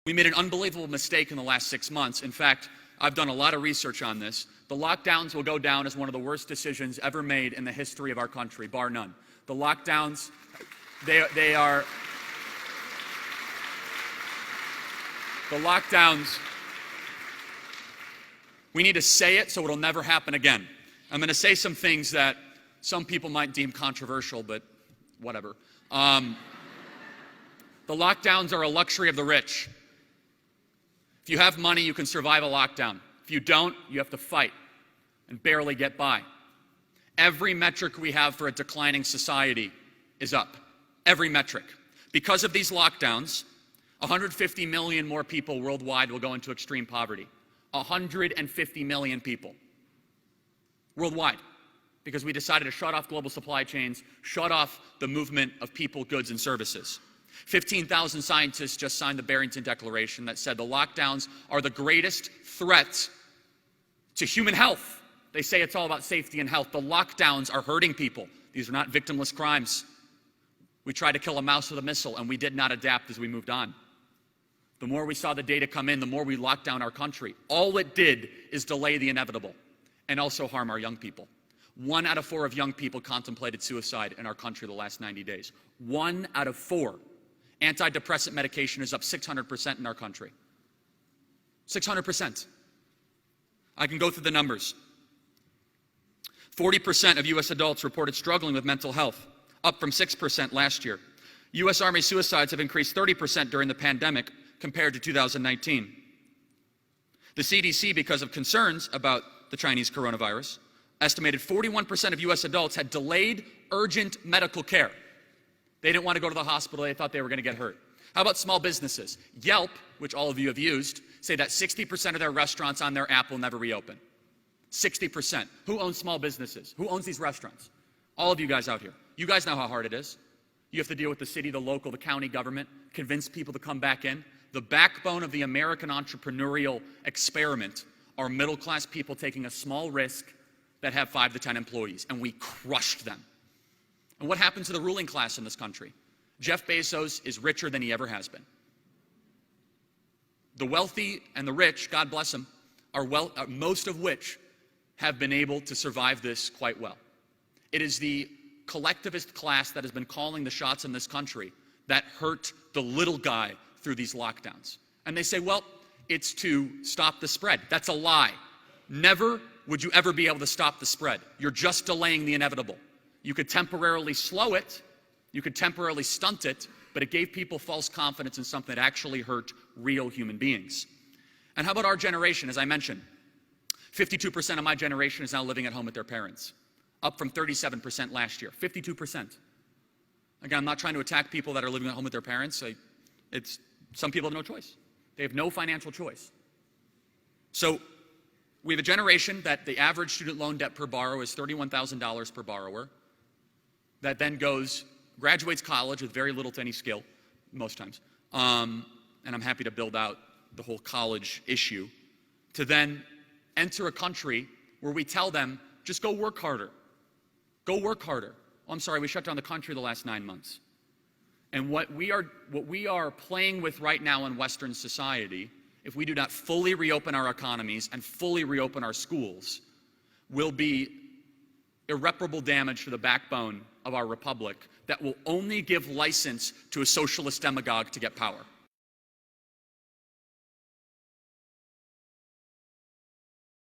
We made an unbelievable mistake in the last 6 months. In fact, I've done a lot of research on this. The lockdowns will go down as one of the worst decisions ever made in the history of our country, bar none. The lockdowns, they are... The lockdowns, we need to say it so it'll never happen again. I'm going to say some things that some people might deem controversial, but whatever. The lockdowns are a luxury of the rich. If you have money, you can survive a lockdown. If you don't, you have to fight and barely get by. Every metric we have for a declining society is up. Every metric. Because of these lockdowns, 150 million more people worldwide will go into extreme poverty. 150 million people worldwide, because we decided to shut off global supply chains, shut off the movement of people, goods, and services. 15,000 scientists just signed the Barrington Declaration that said the lockdowns are the greatest threat to human health. They say it's all about safety and health. The lockdowns are hurting people. These are not victimless crimes. We tried to kill a mouse with a missile, and we did not adapt as we moved on. The more we saw the data come in, the more we locked down our country. All it did is delay the inevitable and also harm our young people. 1 out of 4 of young people contemplated suicide in our country the last 90 days. 1 out of 4. Antidepressant medication is up 600% in our country. 600%. I can go through the numbers. 40% of U.S. adults reported struggling with mental health, up from 6% last year. U.S. Army suicides have increased 30% during the pandemic compared to 2019. The CDC, because of concerns about the Chinese coronavirus, estimated 41% of U.S. adults had delayed urgent medical care. They didn't want to go to the hospital. They thought they were going to get hurt. How about small businesses? Yelp, which all of you have used, say that 60% of their restaurants on their app will never reopen. 60%. Who owns small businesses? Who owns these restaurants? All of you guys out here. You guys know how hard it is. You have to deal with the city, the local, the county government, convince people to come back in. The backbone of the American entrepreneurial experiment are middle-class people taking a small risk that have 5 to 10 employees, and we crushed them. And what happened to the ruling class in this country? Jeff Bezos is richer than he ever has been. The wealthy and the rich, God bless them, most of which have been able to survive this quite well. It is the collectivist class that has been calling the shots in this country that hurt the little guy through these lockdowns. And they say, well, it's to stop the spread. That's a lie. Never would you ever be able to stop the spread. You're just delaying the inevitable. You could temporarily slow it, you could temporarily stunt it, but it gave people false confidence in something that actually hurt real human beings. And how about our generation? As I mentioned, 52% of my generation is now living at home with their parents, up from 37% last year. 52%. Again, I'm not trying to attack people that are living at home with their parents. Some people have no choice. They have no financial choice. So we have a generation that the average student loan debt per borrower is $31,000 per borrower, that then graduates college with very little to any skill, most times. And I'm happy to build out the whole college issue, to then enter a country where we tell them, just go work harder. Go work harder. Oh, I'm sorry, we shut down the country the last 9 months. And what we are playing with right now in Western society, if we do not fully reopen our economies and fully reopen our schools, will be irreparable damage to the backbone of our republic that will only give license to a socialist demagogue to get power.